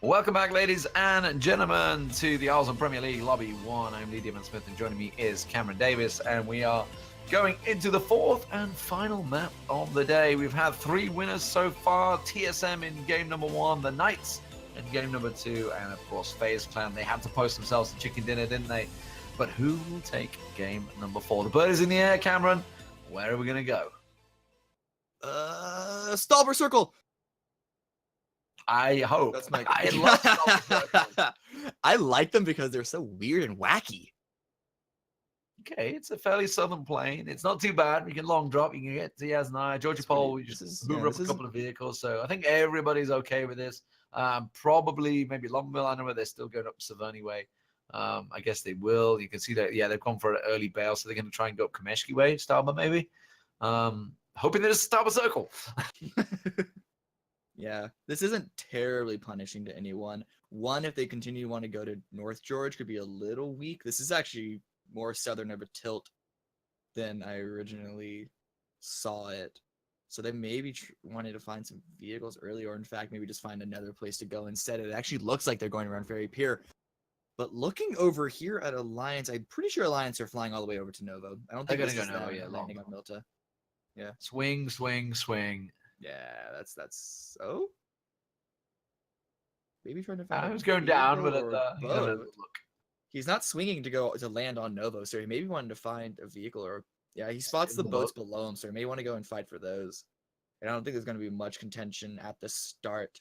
Welcome back, ladies and gentlemen, to the Auzom Premier League Lobby 1. I'm Lee Smith, and joining me is Cameron Davis, and we are going into the fourth and final map of the day. We've had 3 winners so far: TSM in game number 1, the Knights in game number 2, and of course FaZe Clan. They had to post themselves to chicken dinner, didn't they? But who will take game number 4? The bird is in the air, Cameron. Where are we going to go? Stalber Circle. I hope. That's my. I love Stalber Circle. I like them because they're so weird and wacky. Okay, it's a fairly southern plane. It's not too bad. You can long drop. You can get Diaz and I. Georgia Pole, we just hoover up a couple of vehicles. So I think everybody's okay with this. Probably maybe Longmill. I know where they're still going up Severny way. I guess they will. You can see that, yeah, they've gone for an early bail, so they're going to try and go up Kameshki way, Starber maybe. Hoping there's a Starber Circle. Yeah, this isn't terribly punishing to anyone. One, if they continue to want to go to North George, could be a little weak. This is actually more southern of a tilt than I originally saw it. So they maybe wanted to find some vehicles early, or in fact, maybe just find another place to go instead. It actually looks like they're going around Ferry Pier. But looking over here at Alliance, I'm pretty sure Alliance are flying all the way over to Novo. I don't think they're this going is to go Novo, them landing on Milta. Yeah. Swing, swing, swing. Yeah, that's oh. Maybe trying to find. I was going down, but look. He's not swinging to go to land on Novo, so he maybe wanted to find a vehicle, or yeah, he spots the boats below him, so he may want to go and fight for those. And I don't think there's going to be much contention at the start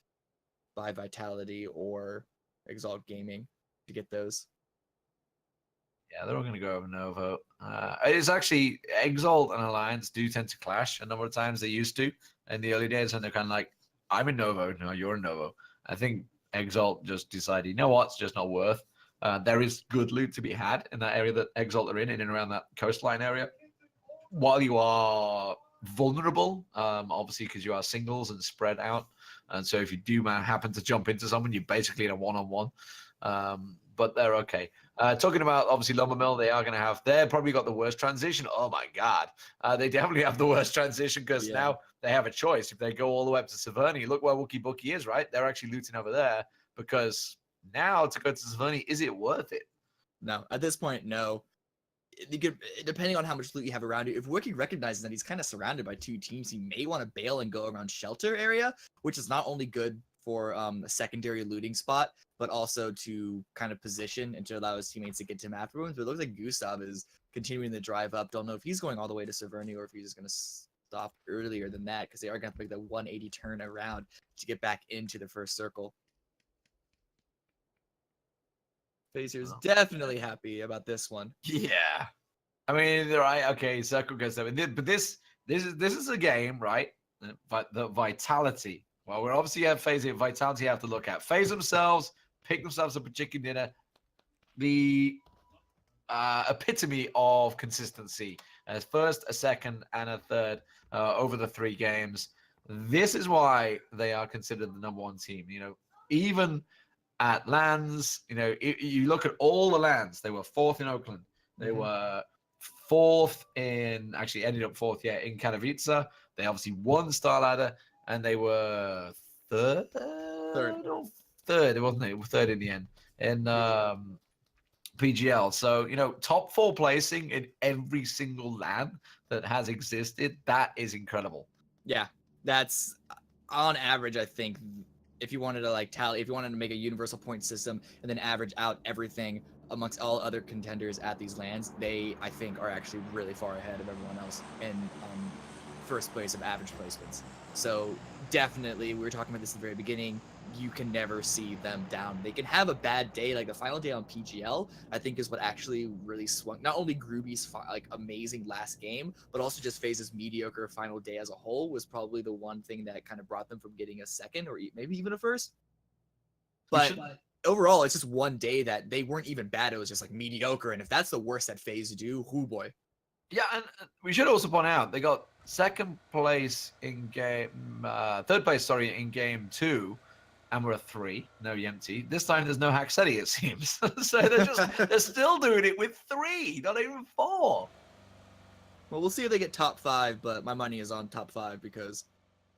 by Vitality or Exalt Gaming to get those. Yeah, they're all going to go over Novo. It's actually Exalt and Alliance do tend to clash a number of times. They used to in the early days, and they're kind of like, I'm in Novo, no, you're in Novo. I think Exalt just decided, you know what, it's just not worth. There is good loot to be had in that area that Exalt are in and around that coastline area. While you are vulnerable, obviously, because you are singles and spread out. And so if you do happen to jump into someone, you're basically in a one-on-one. But they're okay. Talking about, obviously, Lumbermill, they're probably got the worst transition. Oh, my God. They definitely have the worst transition because now they have a choice. If they go all the way up to Severny, look where Wookie Bookie is, right? They're actually looting over there because now to go to Severny, is it worth it? No, at this point, no. You could, depending on how much loot you have around you, if Wookie recognizes that he's kind of surrounded by 2 teams, he may want to bail and go around Shelter area, which is not only good for a secondary looting spot, but also to kind of position and to allow his teammates to get to him afterwards. But it looks like Gustav is continuing the drive up. Don't know if he's going all the way to Severny or if he's just going to stop earlier than that, because they are going to make the 180 turn around to get back into the first circle. Fazer's definitely happy about this one. Yeah. I mean, they're right. Okay, circle goes there. But this is a game, right? But the Vitality. Well, we're obviously have FaZe and Vitality have to look at. FaZe themselves pick themselves up a chicken dinner. The epitome of consistency as first, a second, and a third over the 3 games. This is why they are considered the #1 team. You know, even at lands, you know, you look at all the lands. They were 4th in Oakland. They were 4th in, actually ended up 4th, in Katowice. They obviously won Star Ladder. And they were third. It wasn't it? Third in the end in PGL. So, you know, top 4 placing in every single LAN that has existed. That is incredible. Yeah, that's on average. I think if you wanted to like tally, if you wanted to make a universal point system and then average out everything amongst all other contenders at these LANs, they, I think, are actually really far ahead of everyone else in first place of average placements. So definitely, we were talking about this at the very beginning, you can never see them down. They can have a bad day, like the final day on PGL, I think is what actually really swung, not only Groovy's like amazing last game, but also just FaZe's mediocre final day as a whole was probably the one thing that kind of brought them from getting a second or maybe even a first. But overall, it's just one day that they weren't even bad, it was just like mediocre, and if that's the worst that FaZe do, whoo boy. Yeah, and we should also point out they got second place in game, third place, sorry, in game 2, and we're a 3, no Yempty. This time there's no Haxetti, it seems. So they're still doing it with 3, not even 4. Well, we'll see if they get top 5, but my money is on top 5 because,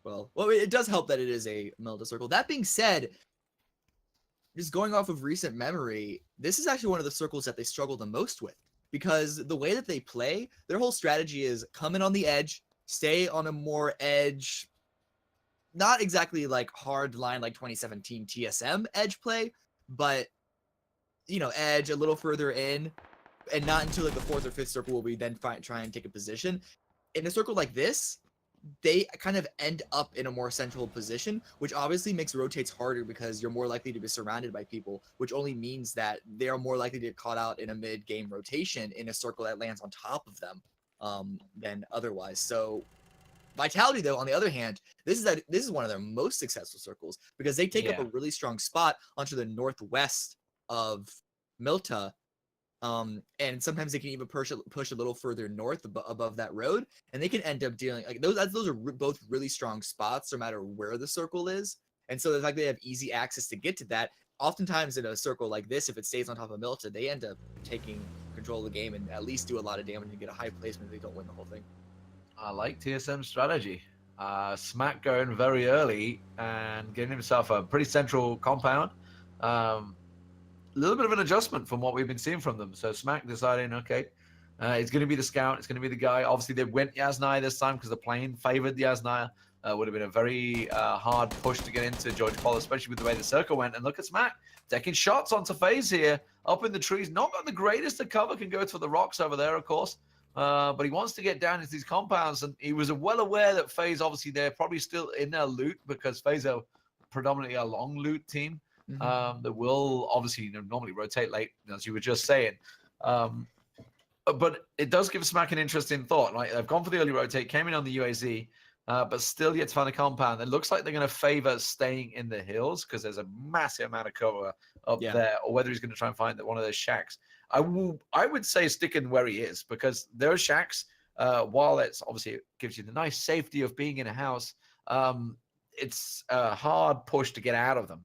well, it does help that it is a Melda circle. That being said, just going off of recent memory, this is actually one of the circles that they struggle the most with, because the way that they play, their whole strategy is come in on the edge, stay on a more edge, not exactly like hard line like 2017 TSM edge play, but edge a little further in, and not until like the fourth or fifth circle will we then try and take a position. In a circle like this, they kind of end up in a more central position, which obviously makes rotates harder because you're more likely to be surrounded by people, which only means that they are more likely to get caught out in a mid-game rotation in a circle that lands on top of them than otherwise. So Vitality, though, on the other hand, this is one of their most successful circles because they take up a really strong spot onto the northwest of Milta. And sometimes they can even push a little further north above that road, and they can end up dealing like those are both really strong spots no matter where the circle is. And so the fact they have easy access to get to that, oftentimes in a circle like this, if it stays on top of Milta, they end up taking control of the game and at least do a lot of damage and get a high placement. They don't win the whole thing. I like TSM strategy. Smack going very early and getting himself a pretty central compound. A little bit of an adjustment from what we've been seeing from them. So Smack deciding, okay, it's going to be the scout. It's going to be the guy. Obviously, they went Yasnaya this time because the plane favored the Yasnaya. Would have been a very hard push to get into George Paul, especially with the way the circle went. And look at Smack taking shots onto FaZe here, up in the trees. Not got the greatest of cover, can go to the rocks over there, of course. But he wants to get down into these compounds, and he was well aware that FaZe, obviously, they're probably still in their loot because FaZe are predominantly a long loot team. That will obviously normally rotate late, as you were just saying. But it does give Smack an interesting thought. Like they've gone for the early rotate, came in on the UAZ, but still yet to find a compound. It looks like they're going to favor staying in the hills because there's a massive amount of cover up there, or whether he's going to try and find one of those shacks. I would say sticking where he is because those shacks, while it's obviously it gives you the nice safety of being in a house, it's a hard push to get out of them.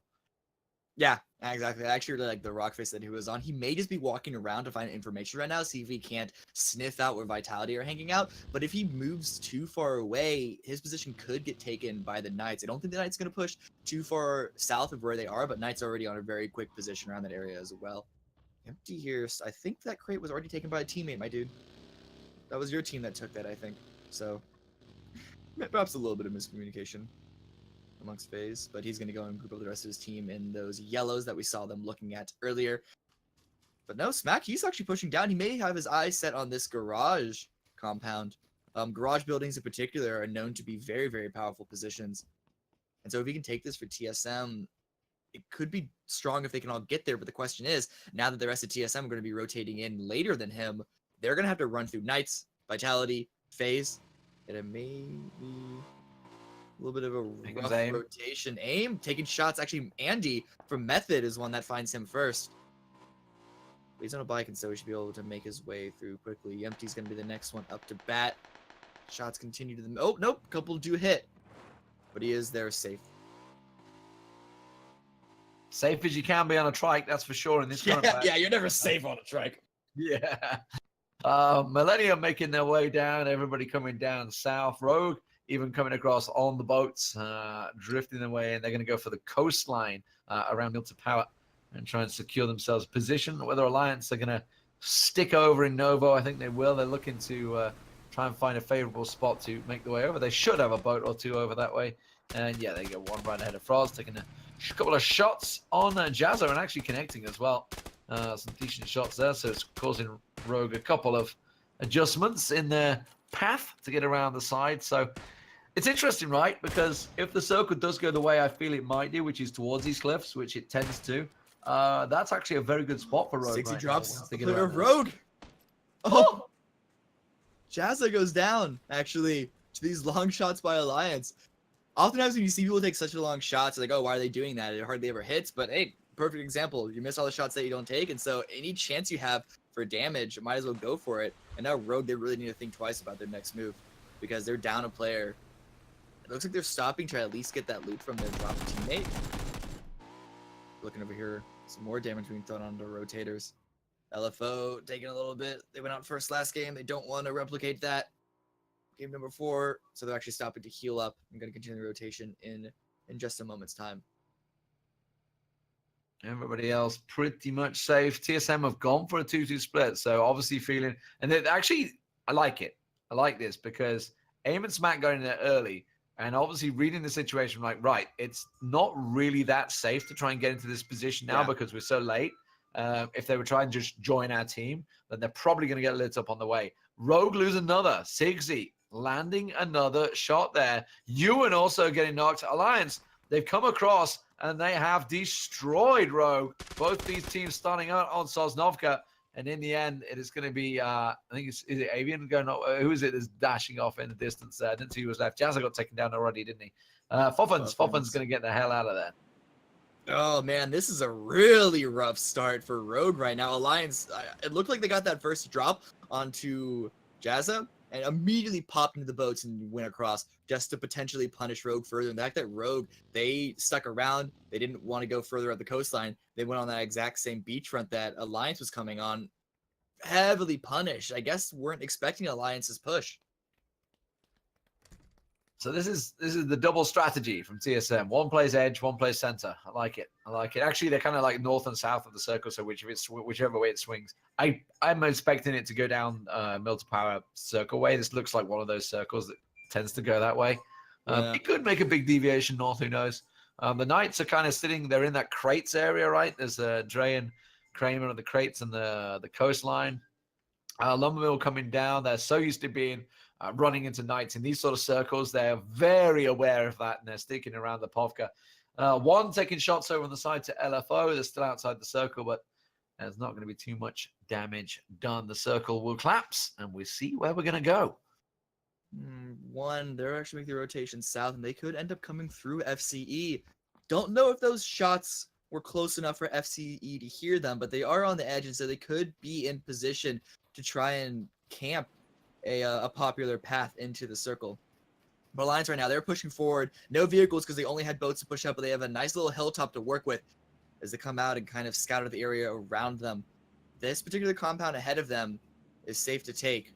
Yeah, exactly. I actually really like the rock face that he was on. He may just be walking around to find information right now, see if he can't sniff out where Vitality are hanging out. But if he moves too far away, his position could get taken by the Knights. I don't think the Knights going to push too far south of where they are, but Knights are already on a very quick position around that area as well. Empty here. I think that crate was already taken by a teammate, my dude. That was your team that took that, I think. So perhaps a little bit of miscommunication amongst FaZe, but he's going to go and group up the rest of his team in those yellows that we saw them looking at earlier. But no, Smack, he's actually pushing down. He may have his eyes set on this garage compound. Garage buildings in particular are known to be very, very powerful positions. And so if he can take this for TSM, it could be strong if they can all get there. But the question is, now that the rest of TSM are going to be rotating in later than him, they're going to have to run through Knights, Vitality, FaZe, and it may be a little bit of a rough rotation. Aim, taking shots. Actually, Andy from Method is one that finds him first. But he's on a bike, and so he should be able to make his way through quickly. Empty's going to be the next one up to bat. Shots continue to the... Oh, nope. Couple do hit. But he is there safe. Safe as you can be on a trike, that's for sure in this kind of match. Yeah, you're never safe on a trike. Yeah. Millennium making their way down. Everybody coming down south. Rogue even coming across on the boats, drifting their way, and they're going to go for the coastline around Milta Power and try and secure themselves a position. Whether Alliance are going to stick over in Novo, I think they will. They're looking to try and find a favorable spot to make the way over. They should have a boat or two over that way. And yeah, they get one right ahead of Frost, taking a couple of shots on Jazzo and actually connecting as well. Some decent shots there, so it's causing Rogue a couple of adjustments in their path to get around the side. So it's interesting, right? Because if the circle does go the way I feel it might do, which is towards these cliffs, which it tends to, that's actually a very good spot for Rogue. 60 right drops to get clear around of Rogue. Oh! Jazza goes down, actually, to these long shots by Alliance. Oftentimes when you see people take such a long shots, like, oh, why are they doing that? It hardly ever hits, but hey, perfect example. You miss all the shots that you don't take, and so any chance you have for damage, might as well go for it. And now Rogue, they really need to think twice about their next move because they're down a player. It looks like they're stopping to at least get that loot from their dropped teammate. Looking over here, some more damage being thrown onto rotators. LFO taking a little bit. They went out first last game. They don't want to replicate that. Game number 4, so they're actually stopping to heal up. I'm going to continue the rotation in just a moment's time. Everybody else pretty much safe. TSM have gone for a 2-2 split. So obviously feeling, and actually, I like it. I like this because Aim and Smack going in there early and obviously reading the situation like, right, it's not really that safe to try and get into this position now because we're so late. If they were trying to just join our team, then they're probably going to get lit up on the way. Rogue lose another. Sigsy landing another shot there. Ewan also getting knocked. Alliance, they've come across and they have destroyed Rogue. Both these teams starting out on Sosnovka. And in the end, it is going to be, I think is it Avian going, who is it that's dashing off in the distance there? I didn't see who was left. Jazza got taken down already, didn't he? Foffen's going to get the hell out of there. Oh, man, this is a really rough start for Rogue right now. Alliance, it looked like they got that first drop onto Jazza and immediately popped into the boats and went across just to potentially punish Rogue further. And the fact that Rogue, they stuck around, they didn't want to go further up the coastline. They went on that exact same beachfront that Alliance was coming on, heavily punished. I guess weren't expecting Alliance's push. So this is the double strategy from TSM. One plays edge, one plays center. I like it. Actually, they're kind of like north and south of the circle, so whichever way it swings. I'm expecting it to go down mill to power circle way. This looks like one of those circles that tends to go that way. It could make a big deviation north, who knows? The Knights are kind of sitting, they're in that crates area, right? There's Dre and Kramer at the crates and the coastline. Lumbermill coming down. They're so used to being running into Knights in these sort of circles. They're very aware of that, and they're sticking around the Povka. One taking shots over on the side to LFO. They're still outside the circle, but there's not going to be too much damage done. The circle will collapse, and we'll see where we're going to go. They're actually making the rotation south, and they could end up coming through FCE. Don't know if those shots were close enough for FCE to hear them, but they are on the edge, and so they could be in position to try and camp a popular path into the circle. But Alliance right now, they're pushing forward. No vehicles because they only had boats to push up, but they have a nice little hilltop to work with as they come out and kind of scout out the area around them. This particular compound ahead of them is safe to take,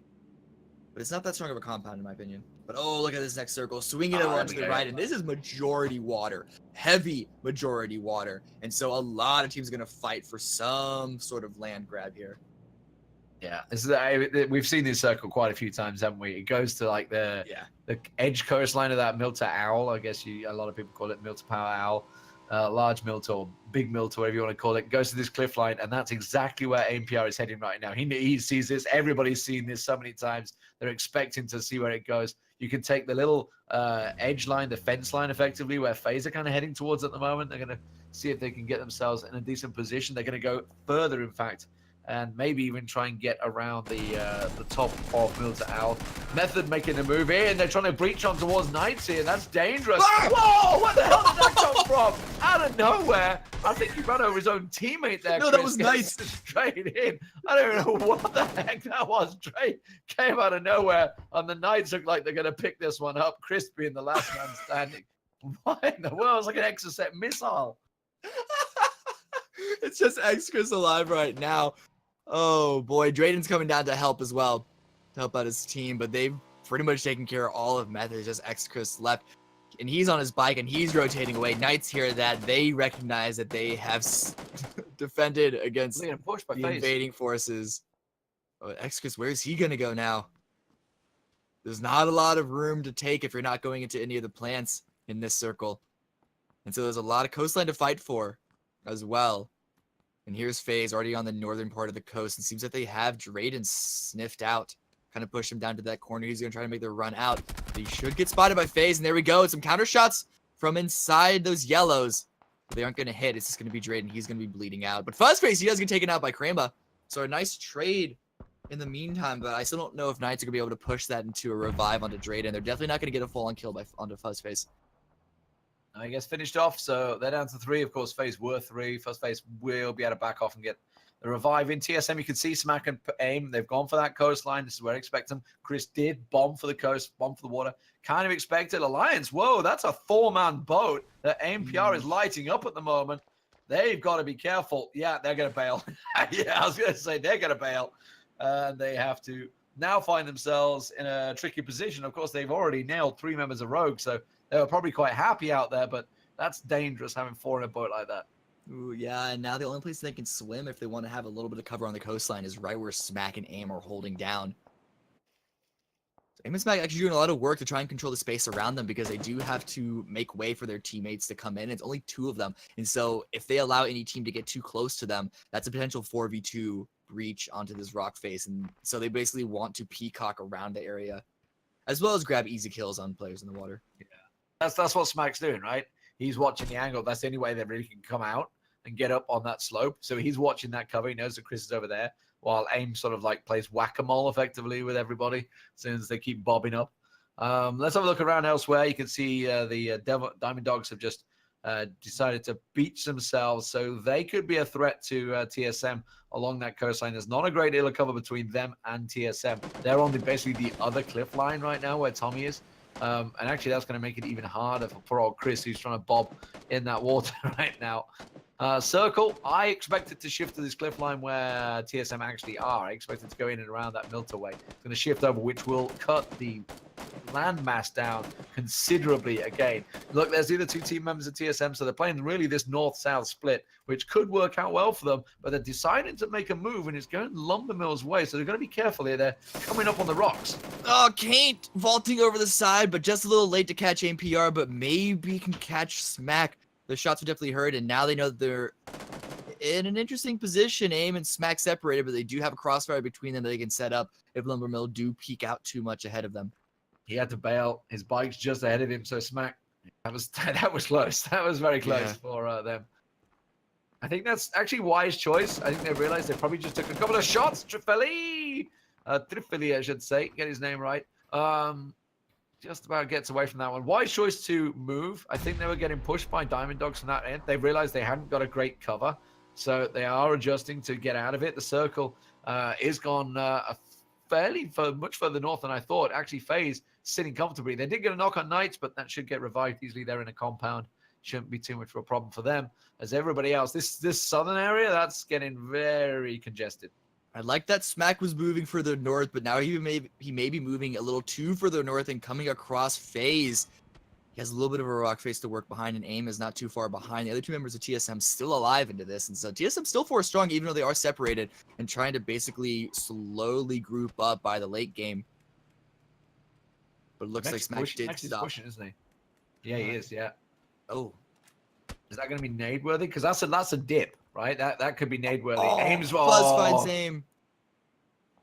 but it's not that strong of a compound in my opinion. But oh, look at this next circle, swinging over onto the right, and this is majority water, heavy majority water, and so a lot of teams are going to fight for some sort of land grab here. Yeah, we've seen this circle quite a few times, haven't we? It goes to like the edge coastline of that mill to owl. I guess a lot of people call it mill to power owl, large mill to or big mill to whatever you want to call it. It goes to this cliff line, and that's exactly where APR is heading right now. He sees this. Everybody's seen this so many times. They're expecting to see where it goes. You can take the little edge line, the fence line, effectively, where FaZe are kind of heading towards at the moment. They're going to see if they can get themselves in a decent position. They're going to go further, in fact, and maybe even try and get around the top of Mill to Owl. Method making a move here, and they're trying to breach on towards Knights here. That's dangerous. Whoa! What the hell did that come from? Out of nowhere. I think he ran over his own teammate there. No, Chris. that was nice. Straight in. I don't know what the heck that was. Straight came out of nowhere, and the Knights look like they're going to pick this one up. Chris being the last man standing. What in the world? It's like an Exocet missile. It's just X-Chris alive right now. Oh boy, Drayden's coming down to help as well, to help out his team, but they've pretty much taken care of all of Meth. There's just X-Chris left, and he's on his bike and he's rotating away. Knights here that they recognize that they have defended against the invading forces. Oh, X-Chris, where's he gonna go now? There's not a lot of room to take if you're not going into any of the plants in this circle, and so there's a lot of coastline to fight for as well. And here's FaZe already on the northern part of the coast. And seems that they have Drayden sniffed out. Kind of push him down to that corner. He's going to try to make the run out. But he should get spotted by FaZe. And there we go. Some counter shots from inside those yellows. But they aren't going to hit. It's just going to be Drayden. He's going to be bleeding out. But Fuzzface, he does get taken out by Krema. So a nice trade in the meantime. But I still don't know if Knights are going to be able to push that into a revive onto Drayden. They're definitely not going to get a full-on kill onto Fuzzface. I guess finished off, so they're down to 3. Of course, FaZe were 3. First FaZe will be able to back off and get the revive in. TSM, you can see Smack and Aim. They've gone for that coastline. This is where I expect them. Chris did bomb for the coast, bomb for the water. Kind of expected. Alliance, whoa, that's a 4-man boat that AMPR is lighting up at the moment. They've got to be careful. Yeah, they're going to bail. Yeah, I was going to say they're going to bail. They have to now find themselves in a tricky position. Of course, they've already nailed 3 members of Rogue, so they were probably quite happy out there, but that's dangerous having 4 in a boat like that. Ooh, yeah, and now the only place they can swim if they want to have a little bit of cover on the coastline is right where Smack and Aim are holding down. Aim and Smack actually doing a lot of work to try and control the space around them because they do have to make way for their teammates to come in. It's only 2 of them. And so if they allow any team to get too close to them, that's a potential 4v2 breach onto this rock face. And so they basically want to peacock around the area as well as grab easy kills on players in the water. Yeah, that's what Smack's doing, right? He's watching the angle. That's the only way they really can come out and get up on that slope. So he's watching that cover. He knows that Chris is over there, while Aim sort of like plays whack-a-mole effectively with everybody as soon as they keep bobbing up. Let's have a look around elsewhere. You can see the Diamond Dogs have just decided to beach themselves, so they could be a threat to TSM along that coastline. There's not a great deal of cover between them and TSM. They're on basically the other cliff line right now where Tommy is. And actually, that's going to make it even harder for poor old Chris, who's trying to bob in that water right now. Circle, I expected to shift to this cliff line where TSM actually are. I expected to go in and around that Milterway. It's going to shift over, which will cut the landmass down considerably again. Look, there's the other 2 team members of TSM, so they're playing really this north-south split, which could work out well for them, but they're deciding to make a move, and it's going Lumber Mill's way, so they're going to be careful here. They're coming up on the rocks. Oh, Kate vaulting over the side, but just a little late to catch APR, but maybe can catch Smack. The shots were definitely heard, and now they know that they're in an interesting position. Aim and Smack separated, but they do have a crossfire between them that they can set up if Lumber Mill do peek out too much ahead of them. He had to bail. His bike's just ahead of him, so Smack, that was close. That was very close for them. I think that's actually wise choice. I think they realized they probably just took a couple of shots. Trifeli, I should say, get his name right. Just about gets away from that one. Wise choice to move. I think they were getting pushed by Diamond Dogs from that end. They realized they hadn't got a great cover, so they are adjusting to get out of it. The circle is gone much further north than I thought. Actually, FaZe sitting comfortably. They did get a knock on Knights, but that should get revived easily. They're in a compound. Shouldn't be too much of a problem for them. As everybody else, this southern area, that's getting very congested. I like that Smack was moving further north, but now he may be moving a little too further north and coming across FaZe. He has a little bit of a rock face to work behind, and Aim is not too far behind. The other 2 members of TSM still alive into this, and so TSM still 4 strong, even though they are separated and trying to basically slowly group up by the late game. But it looks like Smack did stop. Pushing, isn't he? Yeah, he is. Yeah. Oh, is that going to be nade worthy? Because that's a dip, right? That could be nade worthy. Oh, Aim's well. Buzz finds Aim.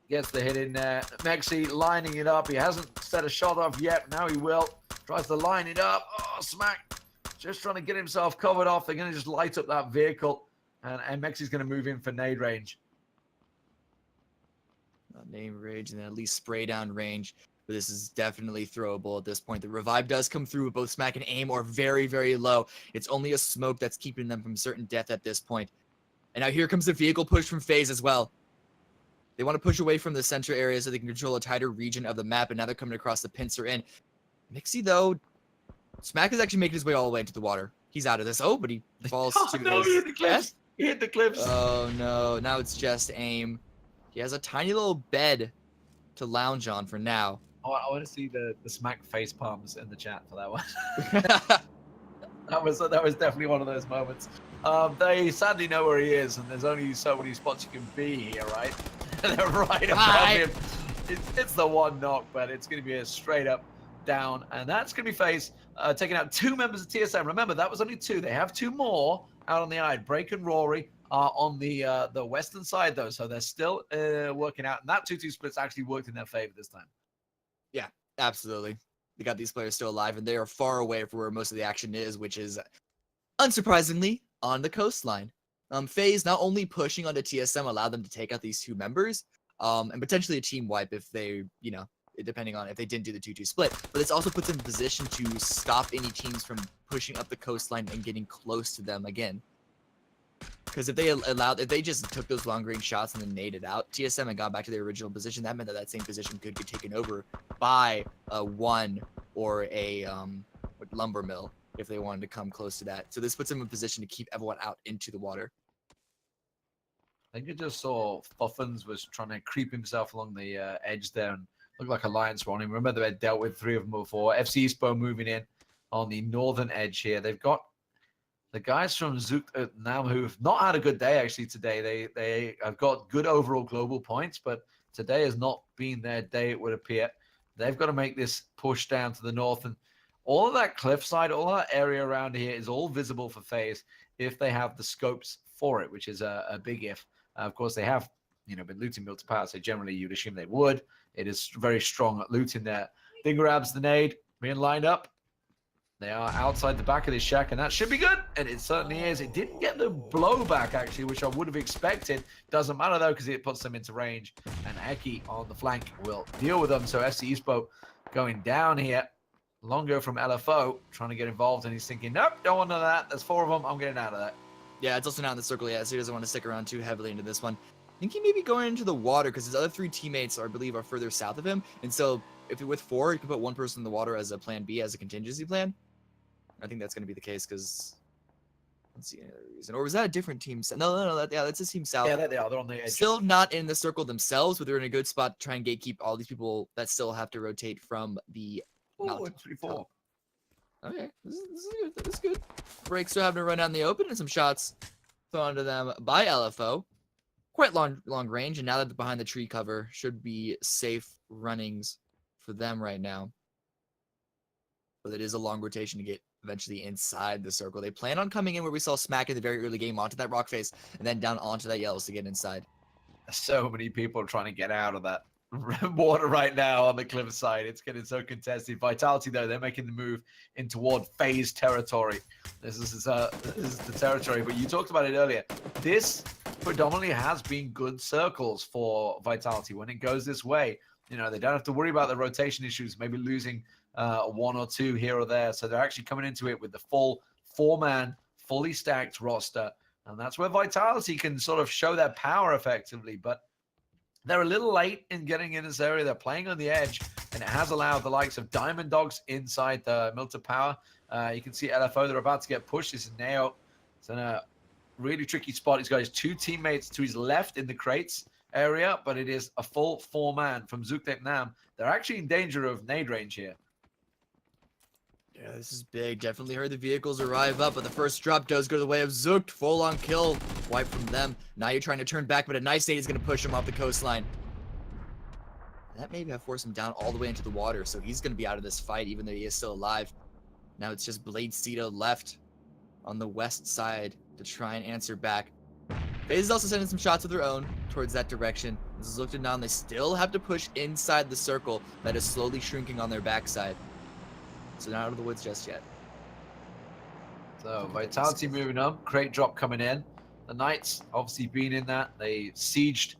Gets the hit in there. Mexi lining it up. He hasn't set a shot off yet. Now he will. Tries to line it up. Oh, Smack. Just trying to get himself covered off. They're going to just light up that vehicle. And Mexi's going to move in for nade range. Name range and then at least spray down range. But this is definitely throwable at this point. The revive does come through. Both Smack and Aim are very, very low. It's only a smoke that's keeping them from certain death at this point. And now here comes the vehicle push from FaZe as well. They want to push away from the center area so they can control a tighter region of the map, and now they're coming across the pincer in. Mixie, though, Smack is actually making his way all the way into the water. He's out of this. Oh, but he falls to his he hit the cliffs. He hit the cliffs. Oh, no. Now it's just Aim. He has a tiny little bed to lounge on for now. Oh, I want to see the Smack face palms in the chat for that one. that was definitely one of those moments. They sadly know where he is, and there's only so many spots you can be here, right? They're right above him. It's the one knock, but it's going to be a straight up down, and that's going to be FaZe taking out 2 members of TSM. Remember, that was only 2. They have 2 more out on the eye. Break and Rory are on the western side, though, so they're still working out, and that 2-2 split's actually worked in their favor this time. Yeah, absolutely. They got these players still alive, and they are far away from where most of the action is, which is, unsurprisingly, on the coastline. FaZe not only pushing onto TSM allowed them to take out these 2 members, and potentially a team wipe if they, depending on if they didn't do the 2-2 split, but this also puts them in position to stop any teams from pushing up the coastline and getting close to them again. Because if they just took those long range shots and then naded out TSM and got back to their original position, that meant that same position could get taken over by a 1 or a lumber mill if they wanted to come close to that. So this puts them in position to keep everyone out into the water. I think I just saw Fuffins was trying to creep himself along the edge there and looked like Alliance were on him. Remember, they had dealt with 3 of them before. FC Espo moving in on the northern edge here. They've got the guys from Vietnam who've not had a good day actually today. They have got good overall global points, but today has not been their day, it would appear. They've got to make this push down to the north, and all of that cliffside, all that area around here is all visible for FaZe if they have the scopes for it, which is a big if. Of course, they have been looting Mill to Power, so generally you'd assume they would. It is very strong at looting there. Thing grabs the nade, being lined up. They are outside the back of this shack, and that should be good. And it certainly is. It didn't get the blowback, actually, which I would have expected. Doesn't matter, though, because it puts them into range. And Eki on the flank will deal with them. So FC Eastbo going down here. Longo from LFO trying to get involved, and he's thinking, nope, don't want none of that. There's 4 of them. I'm getting out of that. Yeah, it's also not in the circle yet, so he doesn't want to stick around too heavily into this one. I think he may be going into the water because his other 3 teammates, I believe, are further south of him. And so if you're with 4, you can put 1 person in the water as a plan B, as a contingency plan. I think that's going to be the case because I don't see any other reason. Or was that a different team? No. That's his team south. Yeah, they are. They're on the edge. Still not in the circle themselves, but they're in a good spot to try and gatekeep all these people that still have to rotate from the mountain. 3-4. Okay, this is good. This is good. Breaks still having to run out in the open, and some shots thrown to them by LFO. Quite long range, and now that they're behind the tree cover, should be safe runnings for them right now. But it is a long rotation to get eventually inside the circle. They plan on coming in where we saw Smack in the very early game onto that rock face, and then down onto that yellows to get inside. So many people trying to get out of that water right now on the cliffside. It's getting so contested. Vitality, though, they're making the move in toward FaZe territory. This is the territory, but you talked about it earlier. This predominantly has been good circles for Vitality when it goes this way. They don't have to worry about the rotation issues, maybe losing 1 or 2 here or there. So they're actually coming into it with the full 4-man, fully stacked roster. And that's where Vitality can sort of show their power effectively. But they're a little late in getting in this area. They're playing on the edge, and it has allowed the likes of Diamond Dogs inside the Milta Power. You can see LFO, they're about to get pushed. This is Neo. It's in a really tricky spot. He's got his 2 teammates to his left in the crates area, but it is a full 4-man from Vietnam. They're actually in danger of nade range here. Yeah, this is big. Definitely heard the vehicles arrive up, but the first drop does go the way of Zooked. Full on kill. Wipe from them. Now you're trying to turn back, but a nice nade is going to push him off the coastline. That may have forced him down all the way into the water, so he's going to be out of this fight, even though he is still alive. Now it's just Blade Cito left on the west side to try and answer back. FaZe is also sending some shots of their own towards that direction. This is looked down. They still have to push inside the circle that is slowly shrinking on their backside. So not out of the woods just yet. So Vitality moving up, crate drop coming in. The Knights obviously been in that. They sieged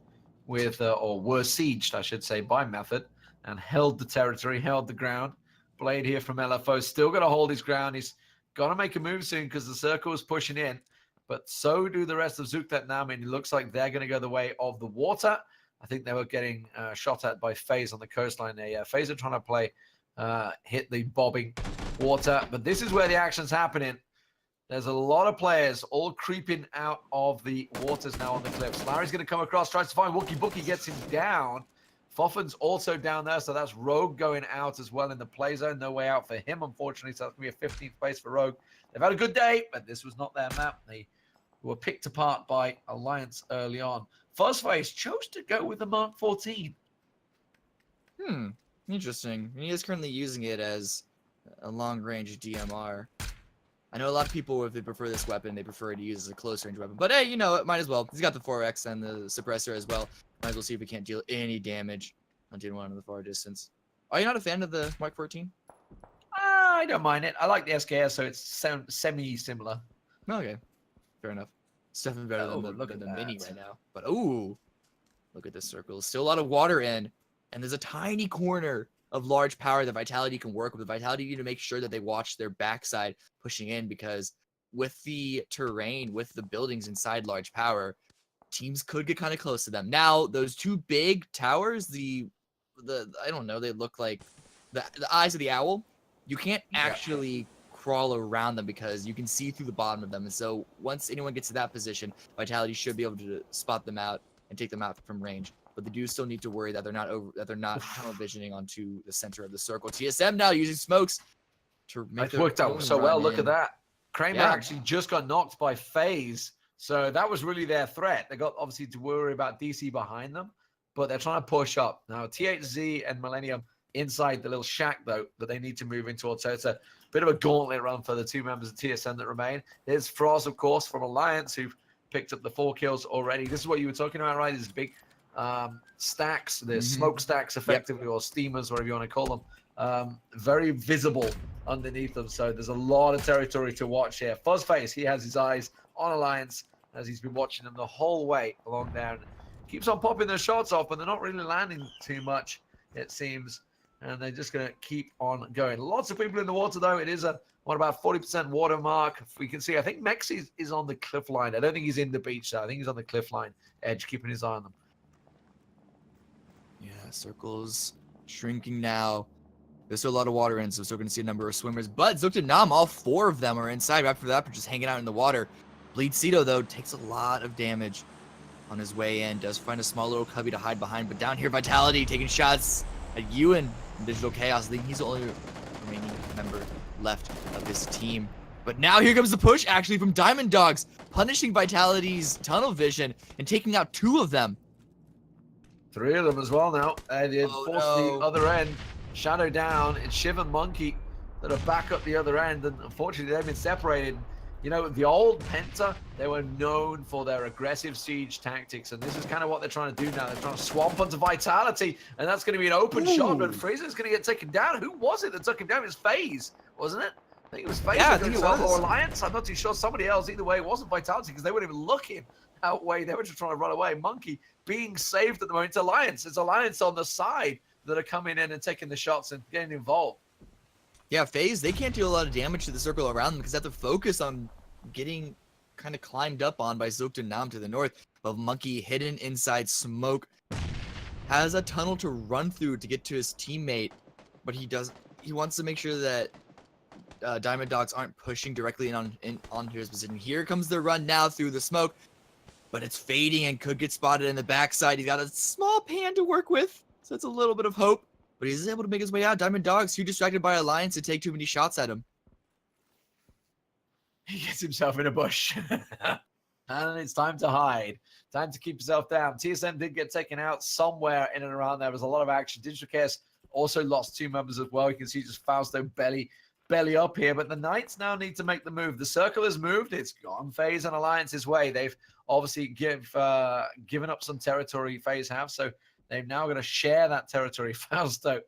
with, or were sieged, I should say, by Method, and held the territory, held the ground. Blade here from LFO, still got to hold his ground. He's got to make a move soon because the circle is pushing in. But so do the rest of Vietnam, and it looks like they're going to go the way of the water. I think they were getting shot at by FaZe on the coastline there. Yeah, FaZe are trying to play hit the bobbing water, but this is where the action's happening. There's a lot of players all creeping out of the waters now on the cliffs. Larry's going to come across, tries to find Wookie. Bookie gets him down. Foffin's also down there, so that's Rogue going out as well in the play zone. No way out for him, unfortunately, so that's going to be a 15th place for Rogue. They've had a good day, but this was not their map. They were picked apart by Alliance early on. Fuzzface chose to go with the Mark 14. Interesting. He is currently using it as a long-range DMR. I know a lot of people, if they prefer this weapon, they prefer to use it as a close-range weapon. But hey, you know, it might as well. He's got the 4X and the suppressor as well. Might as well see if we can't deal any damage on Team 1 in the far distance. Are you not a fan of the Mark 14? I don't mind it. I like the SKS, so it's semi-similar. Okay, fair enough. It's definitely better than the Mini right now. But ooh, look at this circle. Still a lot of water in, and there's a tiny corner of large power that Vitality can work with. The Vitality need to make sure that they watch their backside pushing in, because with the terrain, with the buildings inside large power, teams could get kind of close to them. Now, those 2 big towers, the I don't know, they look like the eyes of the owl. You can't actually crawl around them because you can see through the bottom of them. And so once anyone gets to that position, Vitality should be able to spot them out and take them out from range. But they do still need to worry that they're not tunnel visioning onto the center of the circle. TSM now using smokes to make it worked out so well. Look at that. Kramer Yeah. actually just got knocked by FaZe. So that was really their threat. They got obviously to worry about DC behind them, but they're trying to push up. Now, THZ and Millennium inside the little shack, though, that they need to move in towards. So it's a bit of a gauntlet run for the 2 members of TSM that remain. There's Frost, of course, from Alliance, who picked up the 4 kills already. This is what you were talking about, right? These big stacks, the smoke stacks, effectively, or steamers, whatever you want to call them. Very visible underneath them. So there's a lot of territory to watch here. Fuzzface, he has his eyes on Alliance as he's been watching them the whole way along there. And keeps on popping their shots off, but they're not really landing too much, it seems. And they're just going to keep on going. Lots of people in the water, though. It is about 40% water mark. We can see, I think Mexi is on the cliff line. I don't think he's in the beach, though. I think he's on the cliff line edge, keeping his eye on them. Yeah, circles shrinking now. There's still a lot of water in, so we're still going to see a number of swimmers. But Zooktanam, all 4 of them are inside. After that, we're just hanging out in the water. Bleed Cito, though, takes a lot of damage on his way in. Does find a small little cubby to hide behind. But down here, Vitality taking shots at Ewan in Digital Chaos. I think he's the only remaining member left of this team. But now here comes the push, actually, from Diamond Dogs, punishing Vitality's tunnel vision and taking out 2 of them. 3 of them as well now. They force the other end. Shadow down. It's Shiv and Monkey that are back up the other end. And unfortunately, they've been separated. You know, the old Penta, they were known for their aggressive siege tactics. And this is kind of what they're trying to do now. They're trying to swamp onto Vitality. And that's going to be an open shot. But Fraser's going to get taken down. Who was it that took him down? It was FaZe, wasn't it? I think it was FaZe. Yeah, I think it was. Or Alliance. I'm not too sure. Somebody else. Either way, it wasn't Vitality because they weren't even looking that way. They were just trying to run away. Monkey being saved at the moment. Alliance. It's Alliance on the side that are coming in and taking the shots and getting involved. Yeah, FaZe, they can't do a lot of damage to the circle around them because they have to focus on getting kind of climbed up on by Zooktanam to the north. But Monkey, hidden inside smoke, has a tunnel to run through to get to his teammate. But he wants to make sure that Diamond Dogs aren't pushing directly onto his position. Here comes the run now through the smoke. But it's fading and could get spotted in the backside. He's got a small pan to work with. So it's a little bit of hope, but he's able to make his way out. Diamond Dogs, too distracted by Alliance to take too many shots at him. He gets himself in a bush. And it's time to hide. Time to keep himself down. TSM did get taken out somewhere in and around there. There was a lot of action. Digital Chaos also lost 2 members as well. You can see just Fausto belly up here. But the Knights now need to make the move. The circle has moved. It's gone FaZe and Alliance's way. They've obviously given up some territory, FaZe have. So they've now got to share that territory. Fausto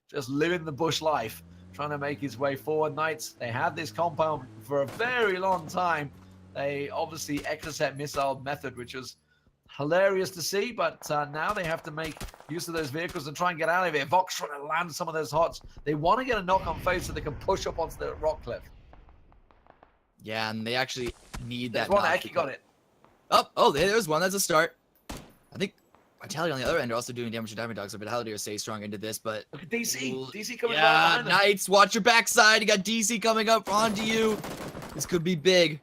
just living the bush life, trying to make his way forward. Knights, they had this compound for a very long time. They obviously Exocet missile method, which was hilarious to see, but now they have to make use of those vehicles and try and get out of it. Vox trying to land some of those hots. They want to get a knock on FaZe so they can push up onto the rock cliff. Yeah, and they actually need that. There's one. Eki got it. Oh, there's one. That's a start. I think Vitality on the other end are also doing damage to Diamond Dogs, so Vitality are stay strong into this, but... Look at DC. DC coming right behind them. Knights, watch your backside. You got DC coming up onto you. This could be big.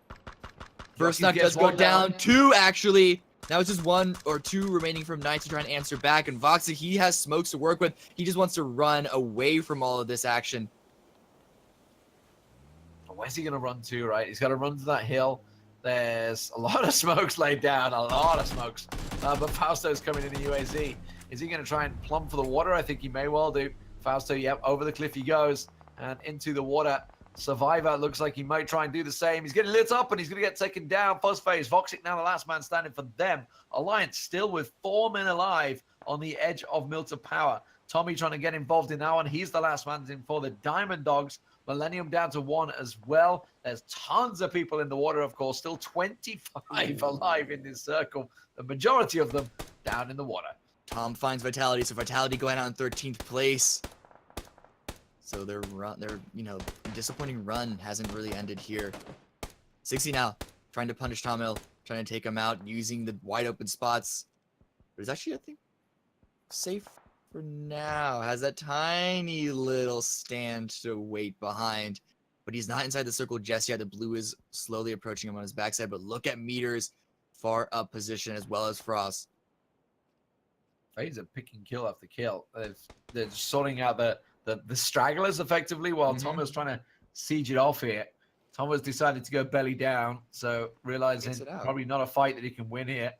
First knock does go down. 2, actually. Now it's just 1 or 2 remaining from Knights to try and answer back, and Voxy, he has smokes to work with. He just wants to run away from all of this action. Where's he going to run to, right? He's got to run to that hill. There's a lot of smokes laid down, a lot of smokes. But Fausto's coming in the UAZ. Is he going to try and plumb for the water? I think he may well do. Fausto, yep, over the cliff he goes and into the water. Survivor looks like he might try and do the same. He's getting lit up and he's going to get taken down. Fuzzface, Voxic now the last man standing for them. Alliance still with 4 men alive on the edge of Milton Power. Tommy trying to get involved in that one. He's the last man in for the Diamond Dogs. Millennium down to 1 as well. There's tons of people in the water, of course. Still 25 alive in this circle. The majority of them down in the water. Tom finds Vitality, so Vitality going out in 13th place. So their disappointing run hasn't really ended here. 60 now, trying to punish Tom Hill, trying to take him out using the wide open spots. There's actually, I think, safe for now. Has that tiny little stand to wait behind. But he's not inside the circle just yet. The blue is slowly approaching him on his backside. But look at Meters far up position as well as Frost. FaZe are picking kill after kill. They're sorting out the stragglers effectively while Tom is trying to siege it off here. Thomas decided to go belly down, so realizing Gets it out. probably not a fight that he can win here.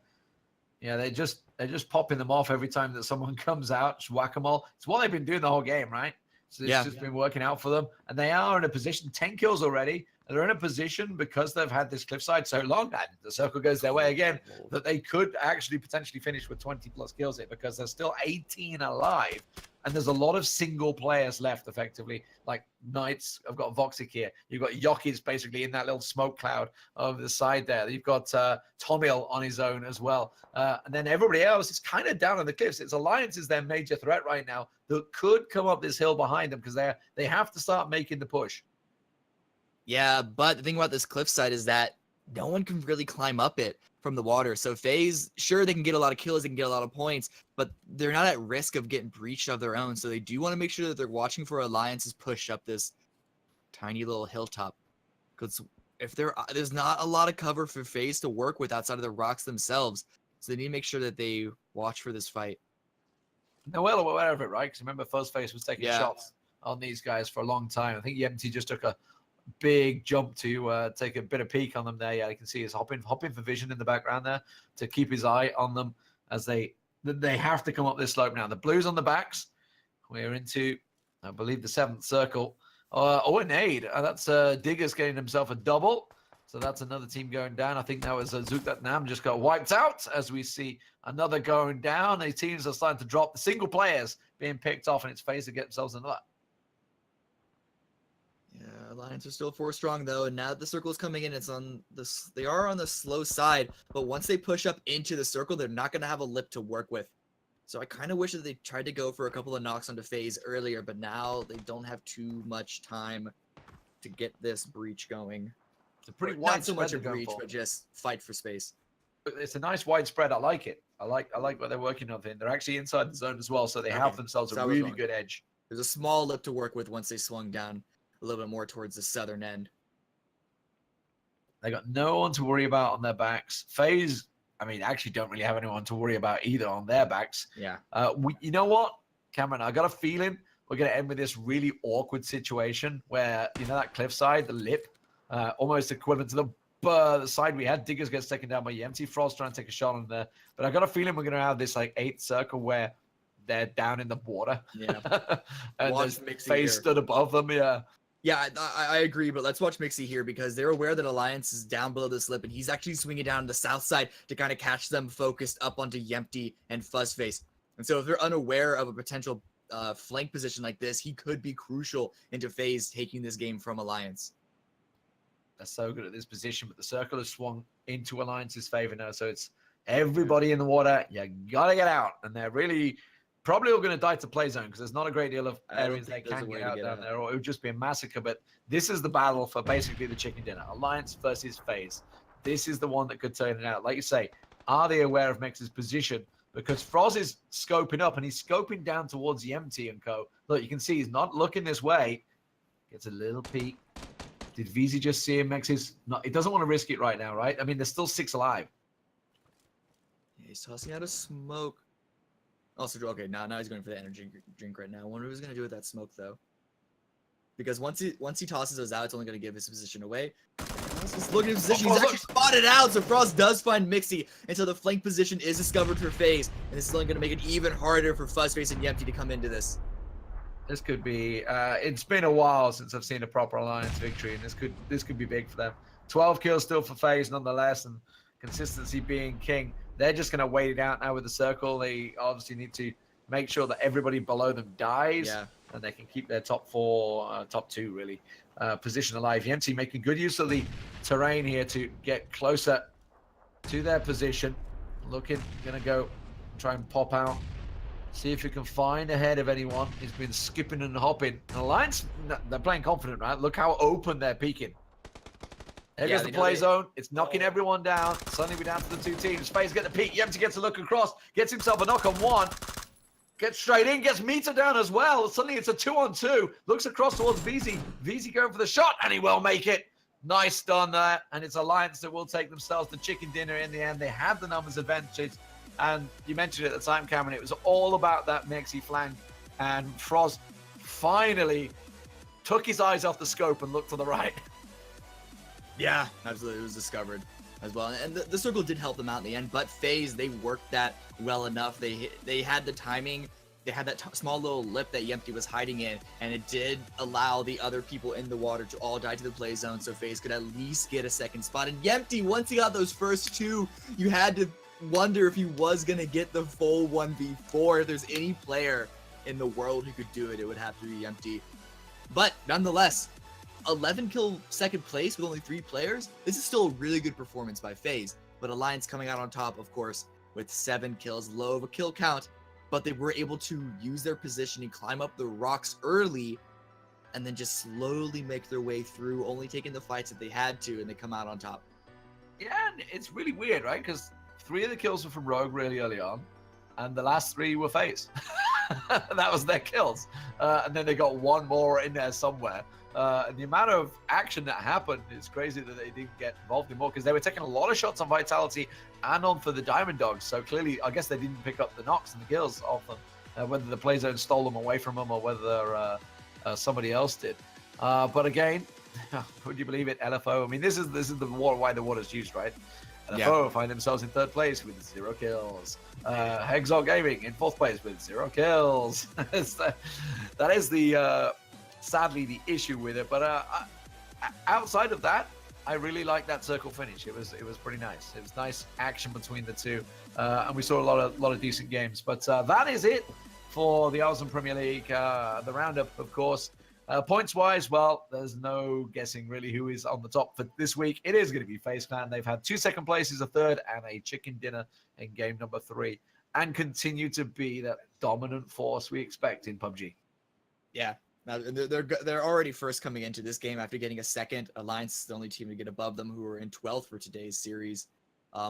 Yeah, they're just popping them off every time that someone comes out. Just whack them all. It's what they've been doing the whole game, right? So it's just been working out for them, and they are in a position. 10 kills already. And they're in a position because they've had this cliffside so long, and the circle goes their way again, that they could actually potentially finish with 20 plus kills here because there's still 18 alive. And there's a lot of single players left, effectively. Like Knights, I've got Voxic here. You've got Yoki's basically in that little smoke cloud over the side there. You've got Tomil on his own as well. And then everybody else is kind of down on the cliffs. It's Alliance is their major threat right now that could come up this hill behind them because they have to start making the push. Yeah, but the thing about this cliffside is that no one can really climb up it from the water. So FaZe, sure, they can get a lot of kills, they can get a lot of points, but they're not at risk of getting breached of their own. So they do want to make sure that they're watching for Alliance's push up this tiny little hilltop. Because if there's not a lot of cover for FaZe to work with outside of the rocks themselves, so they need to make sure that they watch for this fight. They're well aware of it, right? Because remember, FaZe was taking shots on these guys for a long time. I think Yempty just took a big jump to take a bit of peek on them there. Yeah, you can see his hopping for vision in the background there to keep his eye on them as they have to come up this slope now. The blues on the backs. We're into, I believe, the 7th circle. An aid. That's Diggers getting himself a double. So that's another team going down. I think that was Zuktat Nam just got wiped out as we see another going down. The teams are starting to drop. The single players being picked off, and it's FaZe to get themselves another. Yeah, Alliance are still 4 strong though, and now that the circle is coming in, it's on this. They are on the slow side, but once they push up into the circle, they're not going to have a lip to work with. So I kind of wish that they tried to go for a couple of knocks onto FaZe earlier, but now they don't have too much time to get this breach going. It's a pretty not so widespread much a breach, but just fight for space. It's a nice widespread. I like it. I like what they're working on. They're actually inside the zone as well, so they have themselves a really good edge. There's a small lip to work with once they swung down a little bit more towards the southern end. They got no one to worry about on their backs. FaZe, I mean, actually don't really have anyone to worry about either on their backs. Yeah. You know what, Cameron? I got a feeling we're going to end with this really awkward situation where, you know, that cliffside, the lip, almost equivalent to the side we had. Diggers gets taken down by Yempty. Frost trying to take a shot on there. But I got a feeling we're going to have this like 8th circle where they're down in the water. Yeah. And FaZe stood above them. Yeah. Yeah, I agree, but let's watch Mixie here because they're aware that Alliance is down below this lip, and he's actually swinging down the south side to kind of catch them focused up onto Yempty and Fuzzface. And so if they're unaware of a potential flank position like this, he could be crucial into FaZe taking this game from Alliance. They're so good at this position, but the circle has swung into Alliance's favor now, so it's everybody in the water. You gotta get out, and they're really probably all going to die to play zone because there's not a great deal of areas they can get out down there, or it would just be a massacre. But this is the battle for basically the chicken dinner. Alliance versus FaZe. This is the one that could turn it out. Like you say, are they aware of Mex's position? Because Froz is scoping up, and he's scoping down towards Yempty and co. Look, you can see he's not looking this way. Gets a little peek. Did VZ just see him? Mex is not. He doesn't want to risk it right now, right? I mean, there's still 6 alive. Yeah, he's tossing out a smoke. Also, okay, now he's going for the energy drink right now. I wonder what he's going to do with that smoke, though. Because once he tosses those out, it's only going to give his position away. Look at his position. He's actually spotted out, so Frost does find Mixie. And so the flank position is discovered for FaZe. And this is only going to make it even harder for Fuzzface and Yempty to come into this. This could be, it's been a while since I've seen a proper Alliance victory, and this could be big for them. 12 kills still for FaZe nonetheless, and consistency being king. They're just going to wait it out now with the circle. They obviously need to make sure that everybody below them dies, and they can keep their top 4, top 2 really, position alive. Yempty making good use of the terrain here to get closer to their position. Looking, going to go try and pop out. See if you can find ahead of anyone. He's been skipping and hopping. Alliance, they're playing confident, right? Look how open they're peeking. There goes the play zone. It's knocking everyone down. Suddenly we're down to the 2 teams. FaZe get the peek. Yempty gets a look across. Gets himself a knock on 1. Gets straight in. Gets Meter down as well. Suddenly it's a 2-on-2. Looks across towards VZ. VZ going for the shot, and he will make it. Nice stun there. And it's Alliance that will take themselves the chicken dinner in the end. They have the numbers advantage. And you mentioned it at the time, Cameron, it was all about that Mexi flank. And Frost finally took his eyes off the scope and looked to the right. Yeah, absolutely. It was discovered as well. And the circle did help them out in the end, but FaZe, they worked that well enough. They had the timing. They had that small little lip that Yempty was hiding in, and it did allow the other people in the water to all die to the play zone, so FaZe could at least get a second spot. And Yempty, once he got those first two, you had to wonder if he was going to get the full 1v4. If there's any player in the world who could do it, it would have to be Yempty. But nonetheless, 11 kill second place with only 3 players. This is still a really good performance by FaZe, but Alliance coming out on top, of course, with 7 kills, low of a kill count, but they were able to use their positioning, climb up the rocks early, and then just slowly make their way through, only taking the fights that they had to, and they come out on top. Yeah, and it's really weird, right? Because 3 of the kills were from Rogue really early on, and the last 3 were FaZe. That was their kills. And then they got 1 more in there somewhere. And the amount of action that happened is crazy that they didn't get involved in more, because they were taking a lot of shots on Vitality and on for the Diamond Dogs. So clearly, I guess they didn't pick up the knocks and the kills off them, whether the play zone stole them away from them or whether somebody else did. But again, would you believe it? LFO. I mean, this is the why the water's used, right? LFO find themselves in 3rd place with 0 kills. Exalt Gaming in 4th place with 0 kills. That is the sadly the issue with it. But outside of that, I really like that circle finish. It was pretty nice. It was nice action between the two, and we saw a lot of decent games. But that is it for the auzom Premier League. The roundup, of course. Points-wise, well, there's no guessing really who is on the top for this week. It is going to be FaZe Clan. They've had 2 second places, a 3rd, and a chicken dinner in game number 3, and continue to be that dominant force we expect in PUBG. Yeah, they're already first coming into this game after getting a 2nd. Alliance is the only team to get above them, who are in 12th for today's series.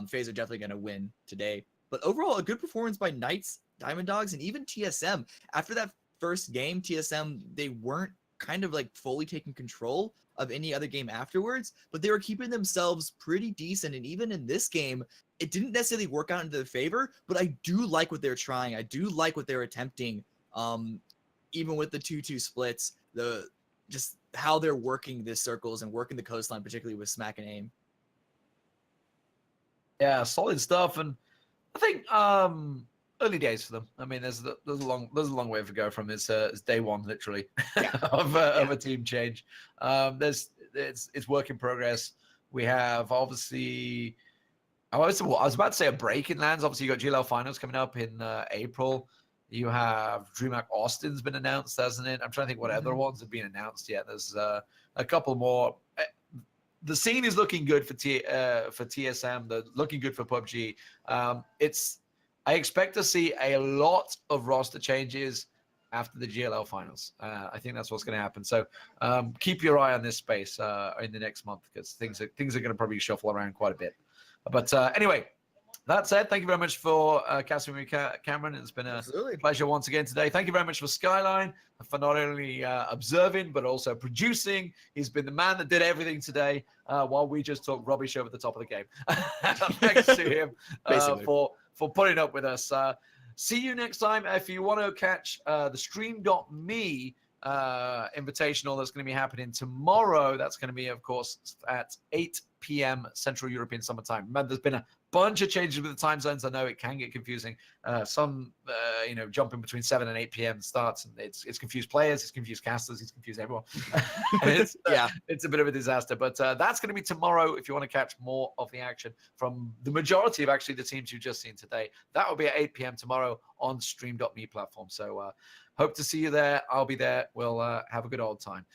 FaZe are definitely going to win today. But overall, a good performance by Knights, Diamond Dogs, and even TSM. After that first game, TSM, they weren't kind of like fully taking control of any other game afterwards, but they were keeping themselves pretty decent. And even in this game, it didn't necessarily work out into their favor, but I do like what they're trying. I do like what they're attempting. Even with the 2-2 splits, just how they're working the circles and working the coastline, particularly with Smack and Aim. Yeah, solid stuff. And I think early days for them. I mean, there's a long way to go from this. It's day 1, literally, of a team change. It's work in progress. We have obviously, I was about to say a break in lands. Obviously, you got GLL finals coming up in April. You have DreamHack Austin's been announced, hasn't it? I'm trying to think what other ones have been announced yet. There's a couple more. The scene is looking good for TSM. They're looking good for PUBG. I expect to see a lot of roster changes after the GLL finals. I think that's what's going to happen. So keep your eye on this space in the next month, because things are going to probably shuffle around quite a bit. But anyway, that said, thank you very much for casting with me, Cameron. It's been a pleasure once again today. Thank you very much for Skyline for not only observing, but also producing. He's been the man that did everything today while we just talked rubbish over the top of the game. Thanks to him for putting up with us. See you next time. If you want to catch the stream.me invitational that's going to be happening tomorrow, that's going to be, of course, at 8 p.m. Central European Summer Time. Remember, there's been a bunch of changes with the time zones. I know it can get confusing. Some, jumping between 7 and 8 p.m. starts, and it's confused players, it's confused casters, it's confused everyone. It's a bit of a disaster. But that's going to be tomorrow if you want to catch more of the action from the majority of actually the teams you've just seen today. That will be at 8 p.m. tomorrow on stream.me platform. So hope to see you there. I'll be there. We'll have a good old time.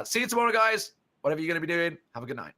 See you tomorrow, guys. Whatever you're going to be doing, have a good night.